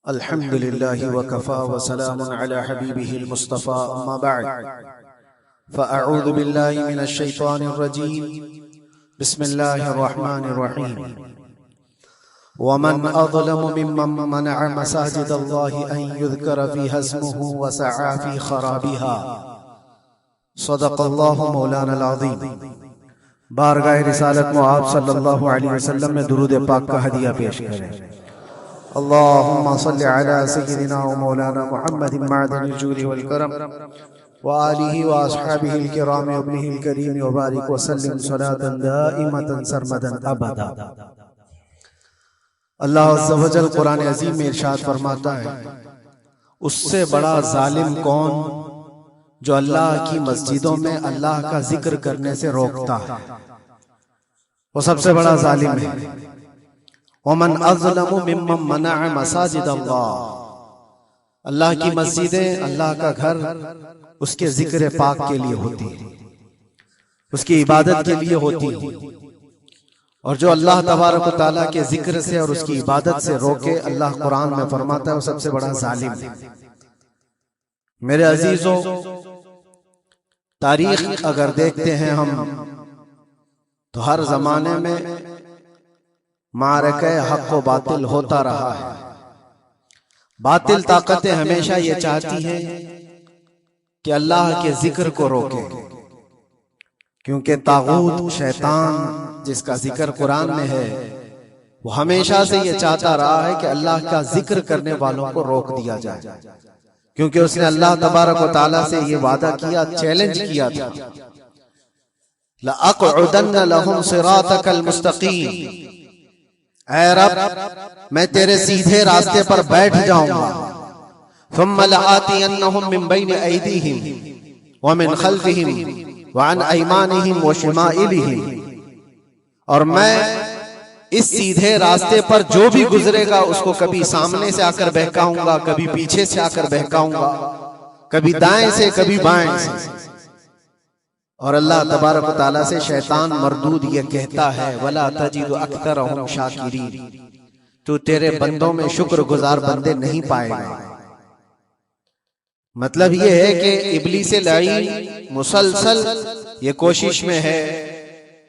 अल्हम्दुलिल्लाहि वकफ़ा व सलामुन अला हबीबिहिल मुस्तफ़ा अम्मा बअद फ़अऊज़ु बिल्लाहि मिनश शैतानिर रजीम बिस्मिल्लाहिर रहमानिर रहीम वमन अज़लमु मिम्मन मनअ मसाजिदल्लाहि अन युज़करा फ़ीहा इस्मुहु व सअा फ़ी ख़राबिहा सदक़ल्लाहु मौलानाल अज़ीम। बारगाह रिसालत में आप सल्लल्लाहु अलैहि वसल्लम में दुरूद पाक का हदिया पेश करें। अल्लाहुम्मा सल्लि अला सय्यिदिना व मौलाना मुहम्मदिन मअदनिल जूदि वल करम व आलिहि व अस्हाबिहिल किराम व इब्निहिल करीम व बारिक व सल्लिम सलातन दाइमतन सरमदन अबदा। अल्लाह अज़्ज़ा व जल कुरान अज़ीम में इरशाद फरमाता है, उससे बड़ा जालिम कौन जो अल्लाह की मस्जिदों में अल्लाह का जिक्र करने से रोकता है, वो सबसे बड़ा जालिम है। वमन अज़लमु मिम्मन मनअ मसाजिदल्लाह, अल्लाह की मस्जिदें, अल्लाह का घर उसके जिक्र पाक के लिए होती है, उसकी इबादत के लिए होती है। और जो अल्लाह तबारक व तआला के जिक्र से और उसकी इबादत से रोके, अल्लाह कुरान में फरमाता है वो सबसे बड़ा जालिम है। मेरे अजीजों, तारीख अगर देखते हैं हम तो हर जमाने में मारके हक व बातिल होता रहा है। बातिल ताकतें हमेशा ये चाहती हैं कि अल्लाह के जिक्र को रोके, क्योंकि तागूत शैतान जिसका जिक्र कुरान में है वो हमेशा से ये चाहता रहा है कि अल्लाह का जिक्र करने वालों को रोक दिया जाए, क्योंकि उसने अल्लाह तबारक व तआला से ये वादा किया, चैलेंज किया था, लअक़उदन्न लहुम सिरातकल मुस्तक़ीम, ऐ रब मैं तेरे सीधे रास्ते पर बैठ जाऊंगा। थुम्मा लआतियन्नहुम मिन बैनि ऐदीहिम व मिन खल्फिहिम व अन अयमानिहिम व शिमाइलिहिम, और मैं इस सीधे रास्ते पर जो भी गुजरेगा उसको कभी सामने से आकर बहकाऊंगा, कभी पीछे से आकर बहकाऊंगा, कभी दाएं से कभी बाएं से। और अल्लाह तबारक व तआला से शैतान मरदूद ये कहता है, वला तजिदु अक्तरहुम शाकिरीन, तू तेरे बंदों में शुक्रगुजार बंदे नहीं पाएगा। मतलब ये है कि इब्लीस लईन मुसलसल ये कोशिश में है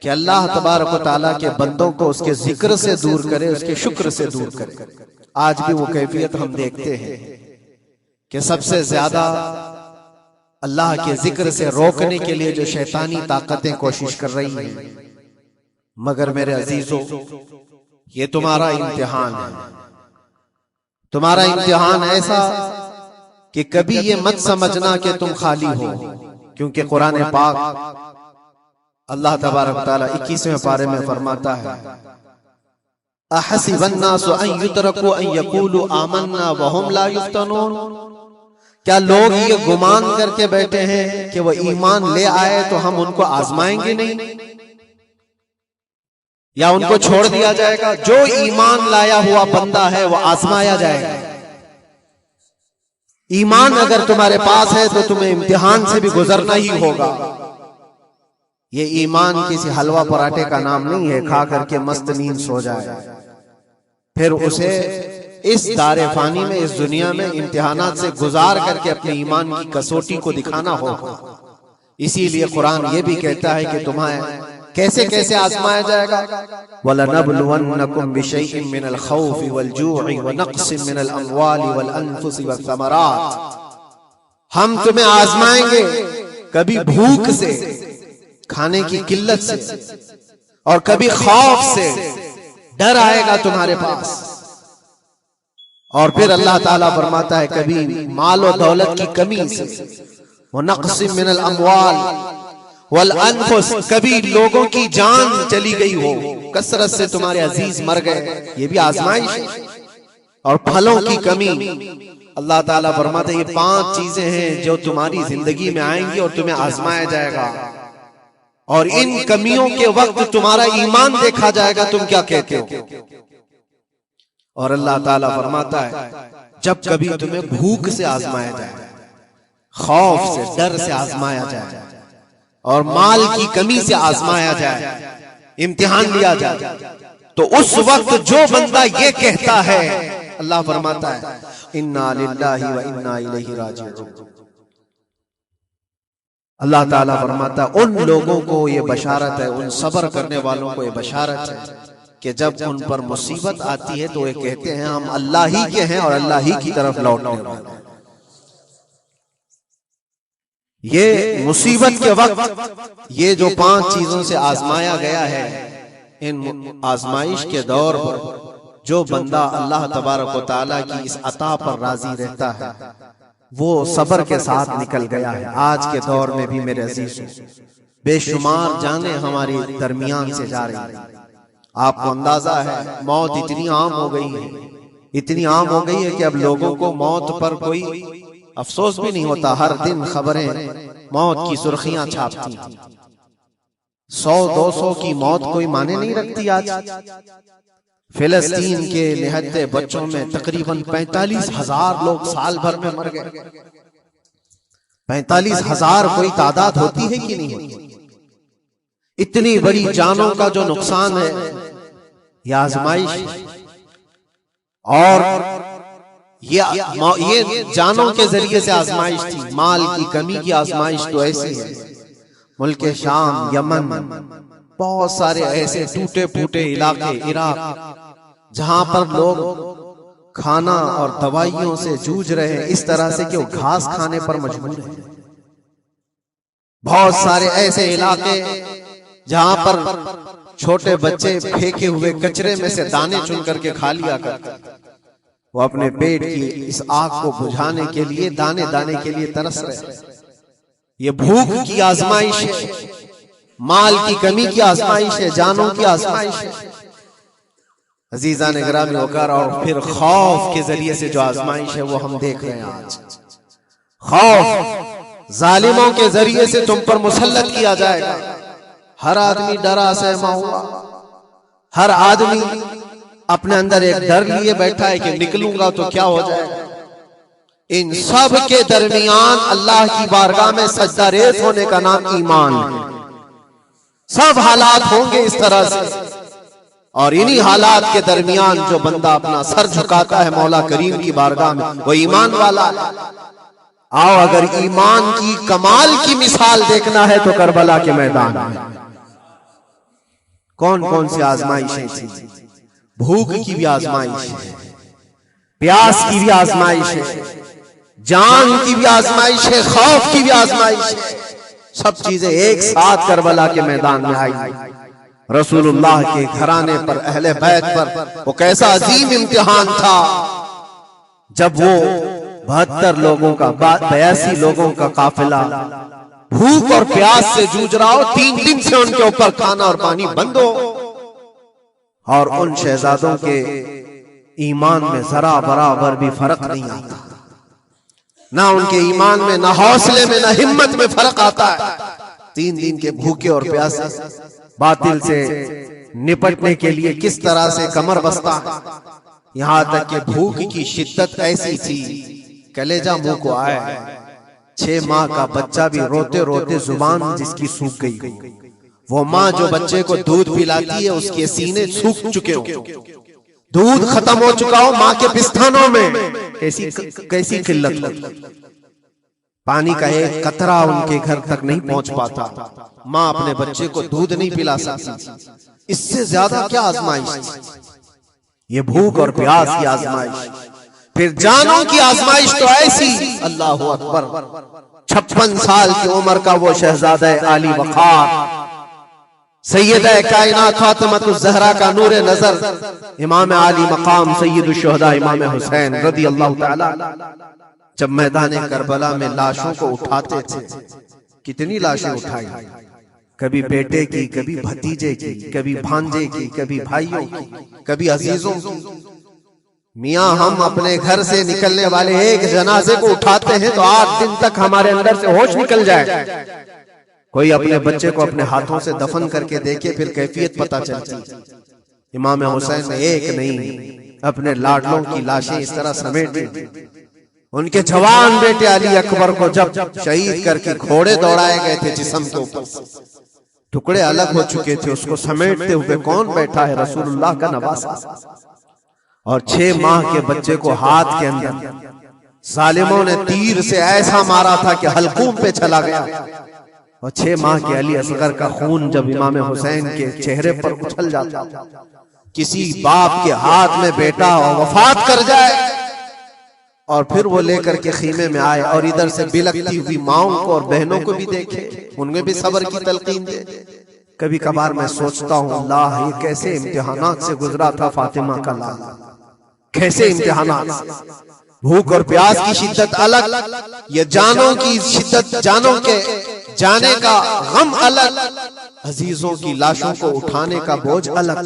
कि अल्लाह तबारक व तआला के बंदों को उसके जिक्र से दूर करे, उसके शुक्र से दूर करे। आज भी वो कैफियत हम देखते हैं कि सबसे ज्यादा अल्लाह के जिक्र से रोकने के लिए जो शैतानी ताकतें कोशिश कर रही हैं। मगर मेरे अजीजों, ये तुम्हारा इम्तिहान है, तुम्हारा इम्तिहान ऐसा कि कभी ये मत समझना कि तुम खाली हो, क्योंकि कुरान पाक अल्लाह तबारक व तआला 21वें पारे में फरमाता है, अहसिबन्नासु अन युतरकू अन यकूलू आमन्ना व हुम ला युफ्तनून, क्या लोग ये गुमान करके बैठे हैं कि वो ईमान ले आए तो हम उनको आजमाएंगे नहीं, या उनको छोड़ दिया जाएगा? जो ईमान लाया हुआ बंदा है वो आजमाया जाएगा। ईमान अगर तुम्हारे पास है तो तुम्हें इम्तिहान से भी गुजरना ही होगा। ये ईमान किसी हलवा पराठे का नाम नहीं है, खा करके मस्त नींद सो जाए, फिर उसे इस दारे फानी में, इस दुनिया में इम्तिहानात से गुजार करके अपने ईमान की कसौटी को दिखाना होगा। इसीलिए कुरान ये भी कहता है कि तुम्हें कैसे कैसे आजमाया जाएगा। वलनबलुवन्नकुम बिशैइन मिनल खौफि वल जू'i व नक़्सिन मिनल अमवालि वल अनफुसि वस्समरात, हम तुम्हें आजमाएंगे कभी भूख से, खाने की किल्लत से, और कभी खौफ से, डर आएगा तुम्हारे पास। और फिर अल्लाह ताला फरमाता है कभी माल और दौलत की कमी से, वो नक़्सिन मिनल अमवाल वल अनफुस, कभी लोगों की जान चली गई हो, कसरत से तुम्हारे अजीज मर गए, ये भी आजमाइश है। और फलों की कमी, अल्लाह ताला फरमाता है ये 5 चीजें हैं जो तुम्हारी जिंदगी में आएंगी और तुम्हें आजमाया जाएगा, और इन कमियों के वक्त तुम्हारा ईमान देखा जाएगा, तुम क्या कहते हो। और अल्लाह ताला फरमाता है जब कभी तुम्हें भूख से आजमाया जाए, खौफ से, डर से आजमाया जाए, और माल की कमी से आजमाया जाए, इम्तिहान लिया जाए, तो उस वक्त जो बंदा ये कहता है अल्लाह फरमाता है इन्ना लिल्लाहि व इन्ना इलैहि राजिऊन। अल्लाह ताला फरमाता है उन लोगों को ये बशारत है, उन सब्र करने वालों को ये बशारत है कि जब उन पर मुसीबत आती है तो ये कहते हैं हम अल्लाह ही के हैं और अल्लाह ही की तरफ लौटने वाले। ये मुसीबत के वक्त ये जो 5 चीजों से आजमाया गया है, इन आजमाइश के दौर पर जो बंदा अल्लाह तबारक व तआला की इस अता पर राजी रहता है वो सब्र के साथ निकल गया है। आज के दौर में भी मेरे अजीज बेशुमार जाने हमारी दरमियान से जा रही है। आपको अंदाजा है मौत इतनी आम हो गई है, इतनी आम हो गई है कि अब लोगों को मौत पर कोई अफसोस भी नहीं होता। हर दिन खबरें मौत की सुर्खियां छापती, 100-200 की मौत कोई माने नहीं रखती। आज फिलिस्तीन के निहत्ते बच्चों में तकरीबन 45,000 लोग साल भर में मर गए। 45,000 कोई तादाद होती है कि नहीं होती? इतनी बड़ी जानों का जो नुकसान है, यह आजमाइश, और ये जानों के जरिए से आजमाइश थी। माल की कमी की आजमाइश तो ऐसी है, मुल्क शाम, यमन, बहुत सारे ऐसे टूटे फूटे इलाके, इराक, जहां पर लोग खाना और दवाइयों से जूझ रहे हैं, इस तरह से कि वो घास खाने पर मजबूर है। बहुत सारे ऐसे इलाके जहां पर छोटे बच्चे फेंके हुए कचरे में से दाने चुन करके खा लिया करते, वो अपने पेट की इस आग को बुझाने के लिए दाने दाने के लिए तरस रहे। ये भूख की आजमाइश है, माल की कमी की आजमाइश है, जानों की आजमाइश है। अजीजा ने गिरामी होकर, और फिर खौफ के जरिए से जो आजमाइश है वो हम देख रहे हैं आज। खौफ जालिमों के जरिए से तुम पर मुसल्लत किया जाएगा। हर आदमी डरा सहमा हुआ, हर आदमी अपने अंदर एक डर लिए बैठा है कि निकलूंगा तो क्या हो जाएगा। इन सब के दरमियान अल्लाह की बारगाह में सजदा रेज़ होने का नाम ईमान है। सब हालात होंगे इस तरह से, और इन्हीं हालात के दरमियान जो बंदा अपना सर झुकाता है मौला करीम की बारगाह में, वो ईमान वाला है। आओ, अगर ईमान की कमाल की मिसाल देखना है तो करबला के मैदान में कौन कौन सी आजमाइशें थी। भूख की भी आजमाइश है, प्यास की भी आजमाइश है, जान की भी आजमाइश है, खौफ की भी आजमाइश है। सब चीजें एक साथ करबला के मैदान में आई। रसूलुल्लाह के घराने पर, अहले बैत पर वो कैसा अजीम इम्तिहान था जब वो 72 लोगों का, 82 लोगों का काफिला भूख और प्यास से जूझ रहा हो, 3 दिन से उनके ऊपर खाना और पानी बंद हो, और उन शहजादों के ईमान में जरा बराबर भी फर्क नहीं आता। ना उनके ईमान में, ना हौसले में, ना हिम्मत में फर्क आता है। 3 दिन के भूखे और प्यासे बातिल से निपटने के लिए किस तरह से कमर बस्ता है। यहां तक कि भूख की शिद्दत ऐसी थी, कलेजा मुंह को आया। 6 माह का बच्चा भी रोते रोते जुबान जिसकी सूख गई, वो माँ जो बच्चे को दूध पिलाती है उसके सीने सूख चुके हो, दूध खत्म हो चुका हो माँ के पिस्तानों में, कैसी किल्लत हो। पानी का एक कतरा उनके घर तक नहीं पहुंच पाता, माँ अपने बच्चे को दूध नहीं पिला सकती। इससे ज्यादा क्या आजमाइश, ये भूख और प्यास की आजमाइश। फिर जानों की आजमाइश तो ऐसी, अल्लाह अकबर, 56 साल की उम्र का वो शहजादा आली वक़ार, सैयदा कायनात फातिमातुज़ ज़हरा का नूरे नजर, इमाम आली मकाम सैयदुश शुहदा इमाम हुसैन रज़ी अल्लाह ताला, जब मैदान करबला में लाशों को उठाते थे, कितनी लाशें उठाई, कभी बेटे की, कभी भतीजे की, कभी भांजे की, कभी भाइयों की, कभी अजीजों की। मियाँ, हम अपने घर से निकलने वाले एक जनाजे को उठाते हैं तो 8 दिन तक हमारे अंदर से होश निकल जाए। कोई अपने बच्चे को अपने हाथों से दफन करके देखे, फिर कैफियत पता चलती। इमाम हुसैन ने एक नहीं अपने लाडलों की लाशें इस तरह समेटी। उनके जवान बेटे अली अकबर को जब शहीद करके घोड़े दौड़ाए गए थे, जिस्म के ऊपर टुकड़े अलग हो चुके थे, उसको समेटते हुए कौन बैठा है? रसूलुल्लाह का नवासा। और 6 माह के बच्चे को हाथ के अंदर जालिमों ने तीर से ऐसा मारा था कि हलकूम पे चला गया। और 6 माह के अली असगर का खून जब इमाम हुसैन के चेहरे पर उछल जाता, किसी बाप के हाथ में बेटा वफात कर जाए और फिर वो लेकर के खीमे में आए और इधर से बिलकती हुई माओं को और बहनों को भी देखे, उनमें भी सब्र की तलकीन दे। कभी कभार मैं सोचता हूँ, अल्लाह ये कैसे इम्तिहानात से गुजरा था फातिमा का लाला, कैसे इम्तिहानात से। भूख और प्यास की शिद्दत अलग, ये जानों की शिद्दत, जानों के जाने का गम अलग, अजीजों की लाशों को उठाने का बोझ अलग।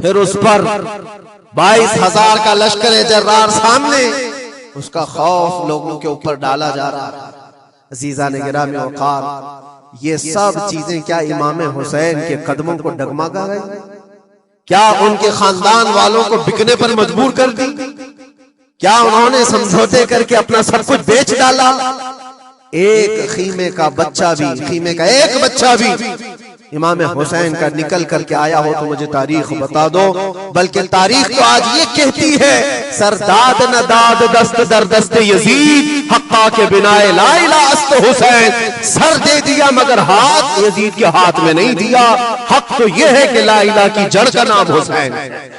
फिर उस पर 22,000 का लश्कर जर्रार सामने, उसका खौफ लोगों के ऊपर डाला जा रहा है। अजीजा ने गिरामी वक़ार, ये सब चीजें क्या इमाम हुसैन के कदमों को डगमगा गई? क्या उनके खानदान वालों को बिकने पर मजबूर कर दी? क्या उन्होंने समझौते करके अपना सब कुछ बेच डाला? एक खीमे का बच्चा भी, खीमे का एक बच्चा भी इमाम हुसैन का निकल करके आया हो तो मुझे तारीख बता दो। बल्कि तारीख तो आज ये कहती है, सरदाद न दाद दस्त दर दस्त यजीद, हक्का के बिनाए ला इलाहा अस्त हुसैन। सर दे दिया मगर हाथ यजीद के हाथ में नहीं दिया। हक तो ये है कि ला इलाहा की जड़ का नाम हुसैन है।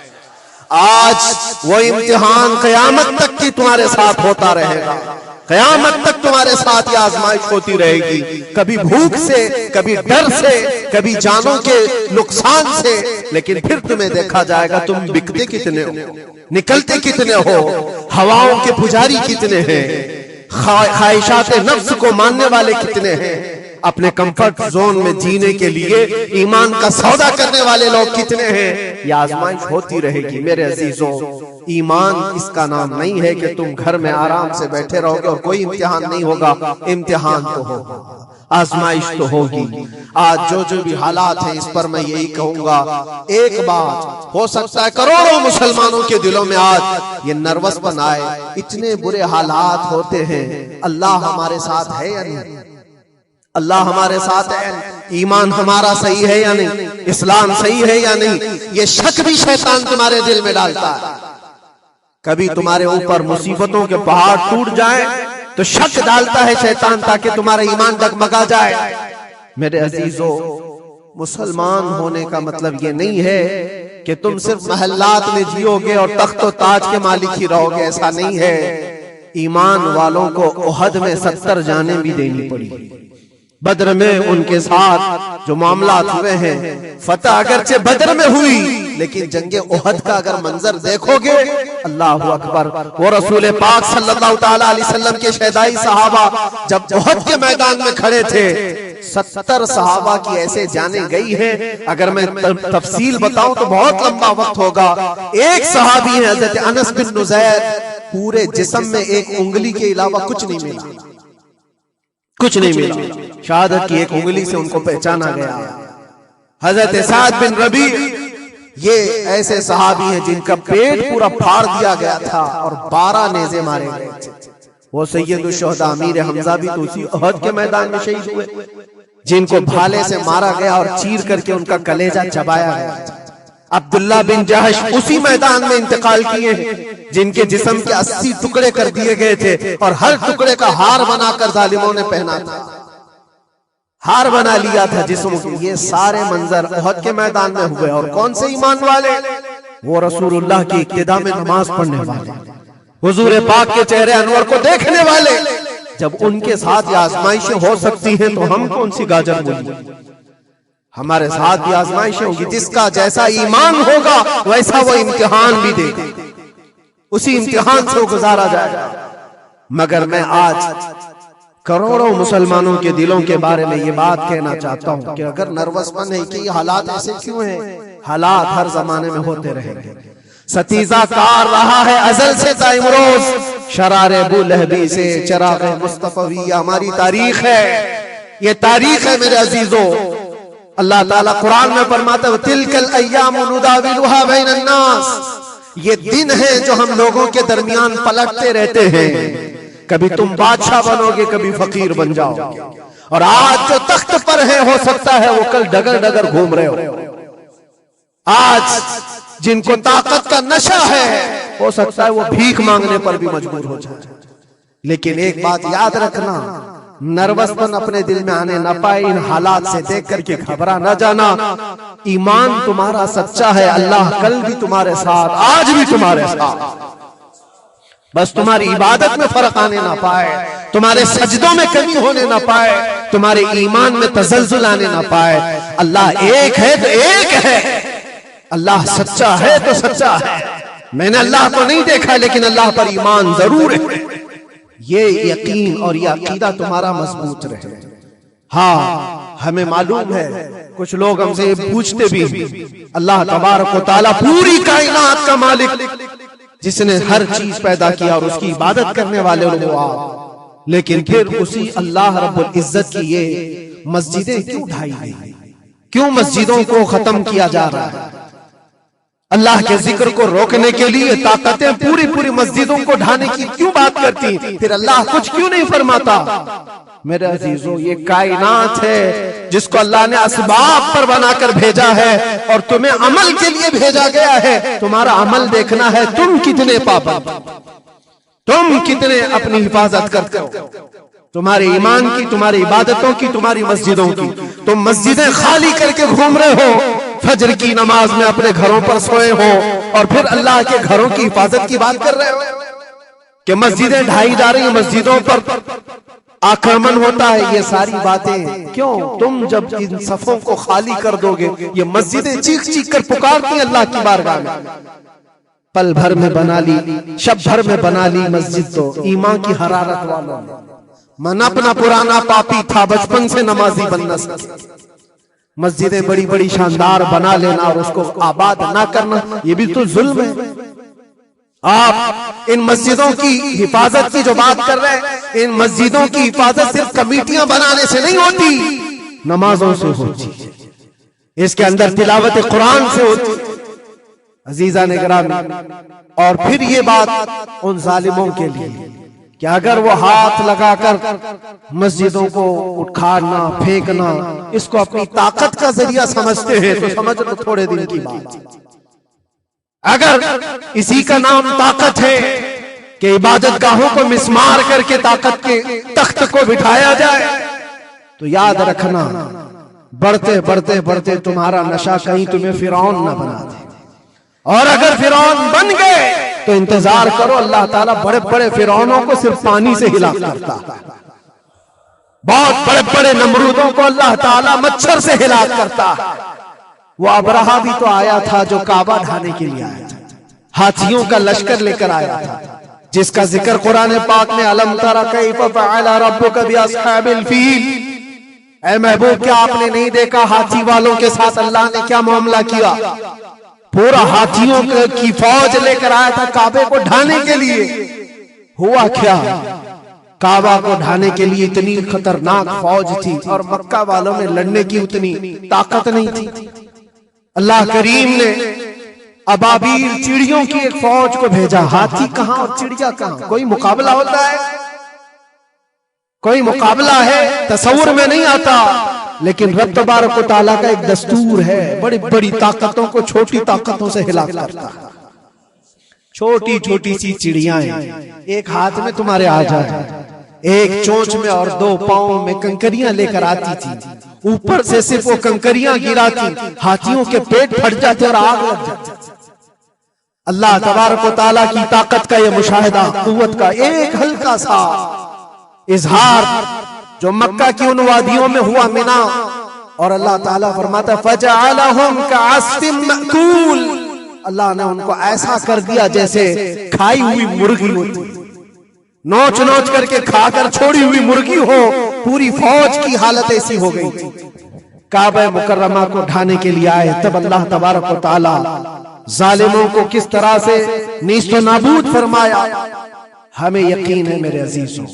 आज वो इम्तिहान कयामत तक की तुम्हारे साथ होता रहेगा, कयामत तक तुम्हारे साथ ये आजमाइश होती रहेगी। कभी भूख से, कभी डर से, कभी जानों के नुकसान से, लेकिन फिर तुम्हें देखा जाएगा तुम बिकते कितने हो, निकलते कितने हो, हवाओं के पुजारी कितने हैं, ख्वाहिशात नफ्स को मानने वाले कितने हैं, अपने कंफर्ट जोन में जीने के लिए ईमान का सौदा करने वाले लोग कितने हैं। ये आजमाइश होती रहेगी मेरे अजीजों। ईमान इसका नाम नहीं है कि तुम घर में आराम से बैठे रहोगे और कोई इम्तिहान नहीं होगा। इम्तिहान तो होगा, आजमाइश तो होगी। आज जो भी हालात है, इस पर मैं यही कहूंगा, एक बात हो सकता है करोड़ों मुसलमानों के दिलों में आज ये नर्वसपन आए, इतने बुरे हालात होते हैं, अल्लाह हमारे साथ है या नहीं, अल्लाह हमारे साथ है, ईमान हमारा सही है या नहीं, इस्लाम सही है या नहीं, ये शक भी शैतान तुम्हारे दिल में डालता है। कभी तुम्हारे ऊपर मुसीबतों के पहाड़ टूट जाए तो शक डालता है शैतान, ताकि तुम्हारा ईमान डगमगा जाए। मेरे अजीजों, मुसलमान होने का मतलब ये नहीं है कि तुम सिर्फ महल्लात में जियोगे और तख्त और ताज के मालिक ही रहोगे, ऐसा नहीं है। ईमान वालों को उहद में 70 जाने भी देनी पड़ी। बद्र में उनके साथ जो मामला हुए हैं, फतह अगरचे बद्र में हुई, लेकिन जंगे उहद का अगर मंजर देखोगे, अल्लाह अकबर, वो रसूल पाक सल्लल्लाहु ताला अलैहि वसल्लम के शहदाई सहाबा जब उहद के मैदान में खड़े थे, 70 सहाबा की ऐसे जाने गई है। अगर मैं तफसील बताऊं तो बहुत लंबा वक्त होगा। एक सहाबी है हजरत अनस बिन नुज़ैर, पूरे जिस्म में एक उंगली के अलावा कुछ नहीं मिला, कुछ नहीं मिला। शहादत की एक उंगली से उनको पहचाना गया। हजरत साद बिन रबी, ये ऐसे सहाबी हैं जिनका पेट पूरा फाड़ दिया गया था और 12 नेज़े मारे गए थे। वो सैयदुल शुहदा अमीर हमजा भी तो उसी उहद के मैदान में शहीद हुए, जिनको भाले से मारा गया और चीर करके उनका कलेजा चबाया गया। अब्दुल्ला बिन जहश उसी मैदान में इंतकाल किए हैं, जिनके जिस्म के 80 टुकड़े कर दिए गए थे और हर टुकड़े का हार बनाकर जालिमों ने पहना था, हार बना लिया था जिस्म के। ये सारे मंजर उहद के मैदान में हुए। और कौन से ईमान वाले? वो रसूलुल्लाह की इक्तिदा में नमाज पढ़ने वाले, हुजूर पाक के चेहरे अनवर को देखने वाले। जब उनके साथ ये आजमाइशें हो सकती हैं तो हम कौन सी गाजर मूली? हमारे साथ भी आजमाइशें होगी। जिसका जैसा ईमान होगा वैसा वो इम्तिहान भी देगा, उसी इम्तिहान से गुजारा जाएगा। मगर मैं आज करोड़ों मुसलमानों के दिलों के बारे में ये बात कहना चाहता हूं कि अगर नर्वसपन है कि ये हालात ऐसे क्यों हैं, हालात हर जमाने में होते रहेंगे। सतीजा कार रहा है अजल से ताइमरोज, शरारे अबू लहबी से चराग मुस्तफवी हमारी तारीख है। ये तारीख है मेरे अजीजों। अल्लाह ताला कुरान में फरमाता है तिलकल अय्यामु नुदाविलुहा बैनन नास, ये दिन है जो हम लोगों के दरमियान पलटते रहते हैं। कभी तुम बादशाह बनोगे, कभी फकीर बन जाओगे। और आज जो तख्त पर है, हो सकता है वो कल डगर डगर घूम रहे हो। आज जिनको ताकत का नशा है, हो सकता है वो भीख मांगने पर भी मजबूर हो जाए। लेकिन एक बात याद रखना, नर्वसपन अपने दिल में आने न पाए। इन हालात से देख करके घबरा न जाना। ईमान तुम्हारा सच्चा है, अल्लाह कल भी तुम्हारे साथ, आज भी तुम्हारे साथ। बस तुम्हारी इबादत में फर्क आने ना पाए, तुम्हारे सजदों में कमी होने ना पाए, तुम्हारे ईमान में तजल्जुल आने ना पाए। अल्लाह एक है तो एक है, अल्लाह सच्चा है तो सच्चा है। मैंने अल्लाह को नहीं देखा, लेकिन अल्लाह पर ईमान जरूर है। ये यकीन और ये अकीदा तुम्हारा मजबूत रहे। हाँ, हमें मालूम है, कुछ लोग हमसे पूछते भी, अल्लाह तबारक व तआला पूरी कायनात का मालिक, जिसने हर चीज पैदा किया और उसकी इबादत करने वाले लोग आप, लेकिन फिर उसी अल्लाह रब्बुल इज्जत की ये मस्जिदें क्यों ढाई गई? क्यों मस्जिदों को खत्म किया जा रहा है? अल्लाह के जिक्र को रोकने के लिए ताकतें पूरी पूरी मस्जिदों को ढाने की क्यों बात करती? फिर अल्लाह कुछ क्यों नहीं फरमाता? मेरे अजीजों, ये कायनात है जिसको अल्लाह ने असबाब पर बनाकर भेजा है और तुम्हें अमल के लिए भेजा गया है। तुम्हारा अमल देखना है, तुम कितने पाबंद, तुम कितने अपनी हिफाजत करते हो, तुम्हारे ईमान की, तुम्हारी इबादतों की, तुम्हारी मस्जिदों की। तुम मस्जिदें खाली करके घूम रहे हो, फजर की नमाज में अपने घरों पर सोए हो और फिर अल्लाह के घरों की हिफाजत की बात कर रहे हो कि मस्जिदें ढाई जा रही हैं, मस्जिदों पर आक्रमण होता है। ये सारी बातें क्यों? तुम जब इन सफों को खाली कर दोगे, ये मस्जिदें चीख चीख कर पुकारती हैं अल्लाह की बारगाह में। पल भर में बना ली, शब भर में बना ली मस्जिद तो ईमान की हरारत वालों ने। मन अपना पुराना पापी था, बचपन से नमाजी बन न सके। मस्जिदें बड़ी बड़ी शानदार बना लेना और उसको आबाद ना करना, ये भी तो जुल्म है। आप इन मस्जिदों की हिफाजत की जो बात कर रहे हैं, इन मस्जिदों की हिफाजत सिर्फ कमेटियां बनाने से नहीं होती, नमाजों से होती है, इसके अंदर तिलावत कुरान से होती है। अजीजा ने गिरामी, और फिर ये बात उन जालिमों के लिए कि अगर वो हाथ लगाकर मस्जिदों को उखाड़ना, फेंकना, इसको अपनी ताकत का जरिया समझते हैं, तो समझ लो थोड़े दिन की बात। अगर इसी का नाम ताकत है कि इबादत गाहों को मिसमार करके ताकत के तख्त को बिठाया जाए, तो याद रखना, बढ़ते बढ़ते बढ़ते तुम्हारा नशा कहीं तुम्हें फिरौन न बना दे। और अगर फिरौन बन गए तो इंतजार करो, अल्लाह ताला बड़े बड़े फिरौनों को सिर्फ पानी से हिला करता है। बहुत बड़े बड़े नमरूदों को अल्लाह ताला मच्छर से हिला करता है। वो अबरहा भी तो आया था जो काबा ढाने के लिए आया था, हाथियों का लश्कर लेकर आया था, जिसका जिक्र कुरान पाक में अलम तरा कैफ फअल रब्बुका बिअस्हाबिल फील। ऐ महबूब, क्या आपने नहीं देखा हाथी वालों के साथ अल्लाह ने क्या मामला किया? पूरा हाथियों की फौज लेकर आया था काबे को ढाने के लिए। हुआ क्या? काबा को ढाने के लिए इतनी खतरनाक फौज थी और मक्का वालों में लड़ने की उतनी ताकत नहीं थी। अल्लाह करीम ने अबाबील चिड़ियों की एक फौज को भेजा। हाथी कहां और चिड़िया कहां? कोई मुकाबला होता है? कोई मुकाबला है? तस्वुर में नहीं आता। लेकिन रब तबारक व तआला का एक दस्तूर है, बड़ी बड़ी ताकतों को छोटी ताकतों से हिला करता है। छोटी छोटी सी चिड़ियां एक हाथ में तुम्हारे आ जाए, एक चोंच में और दो पांव में कंकरियां लेकर आती थी, ऊपर से सिर्फ वो कंकरियां गिराती, हाथियों के पेट फट जाते और आग लग जाती। अल्लाह तबारक व तआला की ताकत का ये मुशाहिदा, कुव्वत का एक हल्का सा इजहार जो मक्का की उन वादियों में हुआ, मिना, और अल्लाह ताला फरमाता फजअलहुम कअस्फिम मअकूल। अल्लाह ने उनको ऐसा कर दिया जैसे खाई हुई मुर्गी होती, नोच नोच करके खाकर छोड़ी हुई मुर्गी हो। पूरी फौज की हालत ऐसी हो गई थी। काबा मुकर्रमा को ढाने के लिए आए, तब अल्लाह तबारक व तआला जालिमों को किस तरह से नीस्तो नाबूद फरमाया। हमें यकीन है मेरे अजीजों,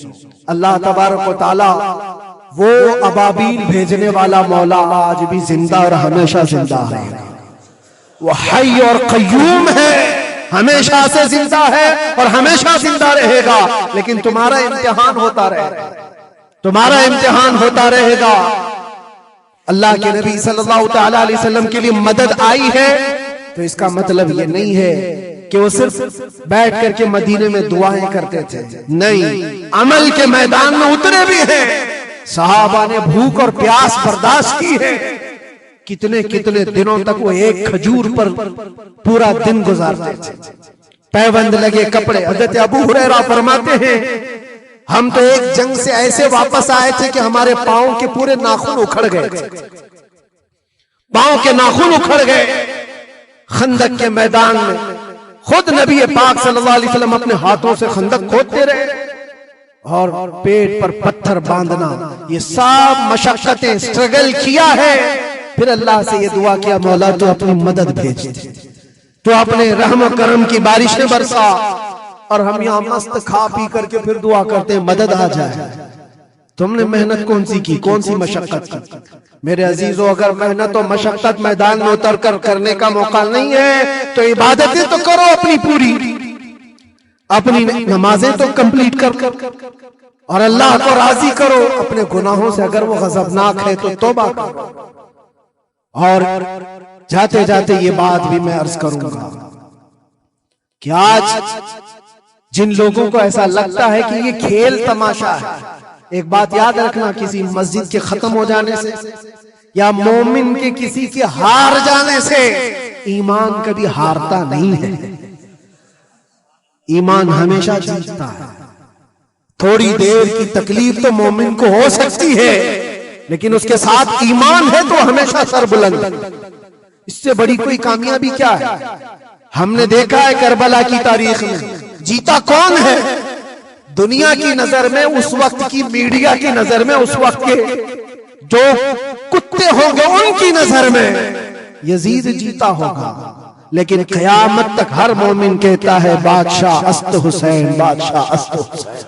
अल्लाह तबारक व तआला वो अबाबील भेजने वाला मौला आज भी जिंदा और हमेशा जिंदा है। वो हई और कय्यूम है, हमेशा से जिंदा है और हमेशा जिंदा रहेगा। लेकिन तुम्हारा इम्तिहान होता रहेगा, तुम्हारा इम्तिहान होता रहेगा। अल्लाह के नबी सल्लल्लाहु तआला अलैहि वसल्लम के लिए मदद आई है तो इसका मतलब ये नहीं है कि वो सिर्फ बैठ करके मदीने में दुआएं करते थे, नहीं, अमल के मैदान में उतरे भी हैं। सहाबा ने भूख और प्यास बर्दाश्त की है, कितने कितने दिनों तक वो एक खजूर पर पूरा दिन गुजारते थे, पैबंद लगे कपड़े। हज़रत अबू हुरैरा फरमाते हैं हम तो एक जंग से ऐसे वापस आए थे कि हमारे पांव के पूरे नाखून उखड़ गए थे, पांव के नाखून उखड़ गए। खंदक के मैदान में खुद नबी पाक सल्लल्लाहु अलैहि वसल्लम अपने हाथों से खंदक खोदते रहे और पेट पर पत्थर बांधना, ये सब मशक्कतें, स्ट्रगल किया है। फिर अल्लाह से ये दुआ किया, मौला तो अपनी मदद भेज, तो अपने रहम करम की बारिशें बरसा। और हम यहाँ मस्त खा पी करके फिर दुआ करते हैं मदद आ जाए। तुमने मेहनत कौन सी की, कौन सी मशक्कत की? मेरे अजीजों, अगर मेहनत और मशक्कत मैदान में उतर कर करने का मौका नहीं है तो इबादतें तो करो अपनी पूरी, अपनी नमाजें तो कंप्लीट कर और अल्लाह को राजी करो। अपने गुनाहों से अगर वो गजबनाक है तो तौबा करो। और जाते जाते ये बात भी मैं अर्ज करूंगा कि आज जिन लोगों को ऐसा लगता है कि ये खेल तमाशा है, एक बात याद रखना, किसी मस्जिद के खत्म हो जाने से या मोमिन के किसी के हार जाने से ईमान कभी हारता नहीं है, ईमान हमेशा जीतता है। थोड़ी देर की तकलीफ तो मोमिन को हो सकती है, लेकिन उसके साथ ईमान है तो हमेशा सर बुलंद। इससे बड़ी कोई कामयाबी क्या है? हमने देखा है करबला की तारीख में जीता कौन है? दुनिया की नजर में, उस वक्त की मीडिया की नजर में, उस वक्त के जो कुत्ते होंगे उनकी नजर में यजीद जीता होगा। लेकिन क़यामत तक हर मोमिन कहता है बादशाह अस्त हुसैन, बादशाह अस्त हुसैन।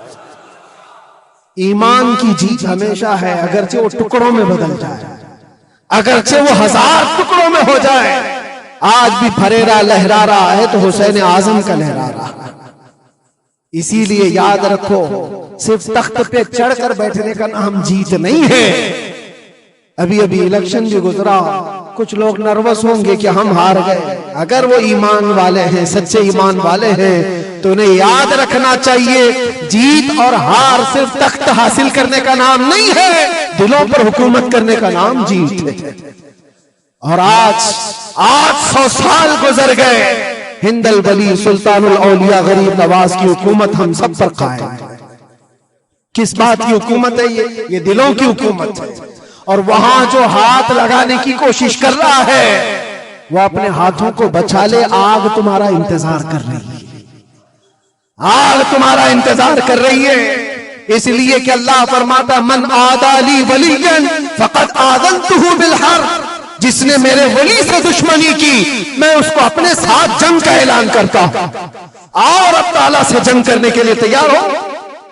ईमान की जीत हमेशा है, अगरचे वो टुकड़ों में बदल जाए, अगरचे वो 1000 टुकड़ों में हो जाए। आज भी फरेरा लहरा रहा है तो हुसैन आजम का लहरा रहा है। इसीलिए याद रखो, सिर्फ तख्त पे चढ़कर बैठने का नाम जीत नहीं है। अभी अभी इलेक्शन भी गुजरा, कुछ लोग नर्वस होंगे कि हम हार गए। अगर वो ईमान वाले हैं, सच्चे ईमान वाले हैं, तो उन्हें याद रखना चाहिए जीत और हार सिर्फ तख्त हासिल करने का नाम नहीं है, दिलों पर हुकूमत करने का नाम जीत है। और आज 800 साल गुजर गए, हिंदल वली सुल्तानुल औलिया गरीब नवाज की हुकूमत हम सब पर कायम है। किस बात की हुकूमत है ये दिलों की हुकूमत है। और वहां जो हाथ लगाने की कोशिश कर रहा है वो अपने हाथों को बचा ले, आग तुम्हारा इंतजार कर रही है, आग तुम्हारा इंतजार कर रही है। इसलिए कि अल्लाह फरमाता मन आदाली वलियन फकद आज़नतुहु बिल हर्ब, जिसने मेरे वली से दुश्मनी की मैं उसको अपने साथ जंग का ऐलान करता हूं। और अब ताला से जंग करने के लिए तैयार हो?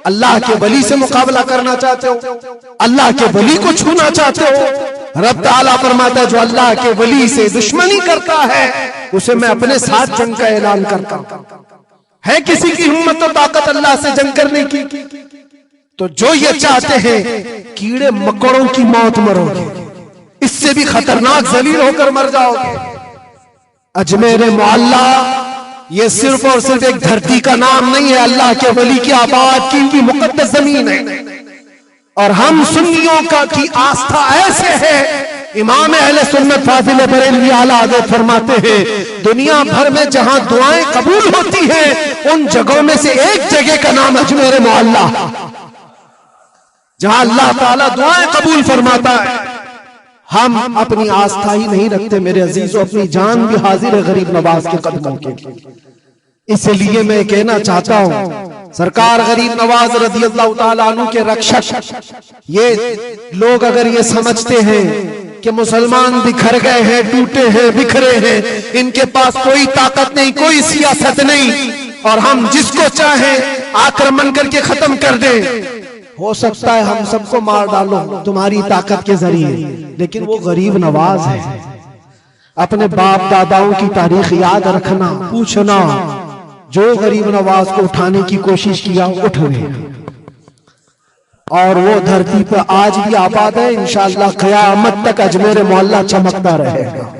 अल्लाह के वली से मुकाबला करना चाहते हो? अल्लाह के वली को छूना चाहते हो? रब ताला फरमाता है जो अल्लाह के वली से दुश्मनी करता है उसे मैं अपने साथ जंग का ऐलान करता हूं। है किसी की हिम्मत और ताकत अल्लाह से जंग करने की? तो जो ये चाहते हैं कीड़े मकोड़ों की मौत मरोगे, इससे भी खतरनाक जलील होकर मर जाओगे। अजमेर मोहल्ला ये सिर्फ और सिर्फ एक धरती का नाम नहीं है, अल्लाह के वली की आबाद की मुकद्दस जमीन है। और हम सुन्नियों का की आस्था ऐसे है, इमाम अहले सुन्नत फाजिल बरेलवी आला हज़रत फरमाते हैं दुनिया भर में जहां दुआएं कबूल होती हैं उन जगहों में से एक जगह का नाम अजमेर मोहल्ला, जहां अल्लाह ताला दुआएं कबूल फरमाता है। हम अपनी आस्था ही नहीं रखते मेरे अजीजों, अपनी जान भी हाजिर है गरीब नवाज के कदमों के लिए। इसलिए मैं कहना चाहता हूं सरकार गरीब नवाज रज़ी अल्लाह ताला अन्हु के रक्षक, ये लोग अगर ये समझते हैं कि मुसलमान बिखर गए हैं, टूटे हैं, बिखरे हैं, इनके पास कोई ताकत नहीं, कोई सियासत नहीं, और हम जिसको चाहें आक्रमण करके खत्म कर दें, हो सकता है हम सबको मार डालो तुम्हारी ताकत के जरिए, लेकिन वो गरीब नवाज है। अपने बाप दादाओं की तारीख याद रखना, पूछना, जो गरीब नवाज को उठाने की कोशिश किया उठ गए, और वो धरती पर आज भी आबाद है। इंशाअल्लाह क़यामत तक अजमेर मोहल्ला चमकता रहेगा।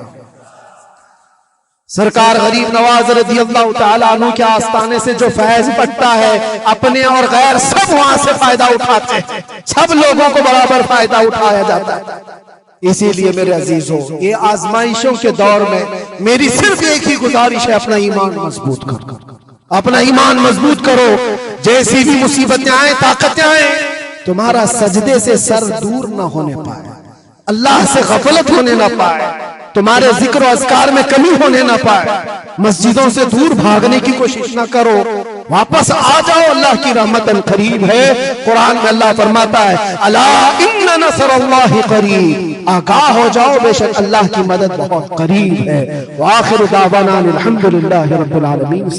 सरकार गरीब नवाज रज़ी अल्लाह ताला अन्हु के आस्थाने से जो फैज पड़ता है, अपने और गैर सब वहां से फायदा उठाते हैं, सब लोगों को बराबर फायदा उठाया जाता है। इसीलिए मेरे अजीजों, ये आजमाइशों के दौर में मेरी सिर्फ एक ही गुजारिश है, अपना ईमान मजबूत करो, अपना ईमान मजबूत करो। जैसी भी मुसीबतें आए, ताकतें आए, तुम्हारा सजदे से सर दूर ना होने पाए, अल्लाह से गफलत होने ना पाए, तुम्हारे जिक्र और अज़कार में कमी होने ना पाए, मस्जिदों से दूर भागने की कोशिश ना करो, वापस आ जाओ, अल्लाह की रहमत करीब है। कुरान में अल्लाह फरमाता है, अला इन्ना नसरुल्लाहि करीब, आगाह हो जाओ, बेशक अल्लाह की मदद बहुत करीब है। व आखिरु दावाना अल्हम्दुलिल्लाहि रब्बिल आलमीन।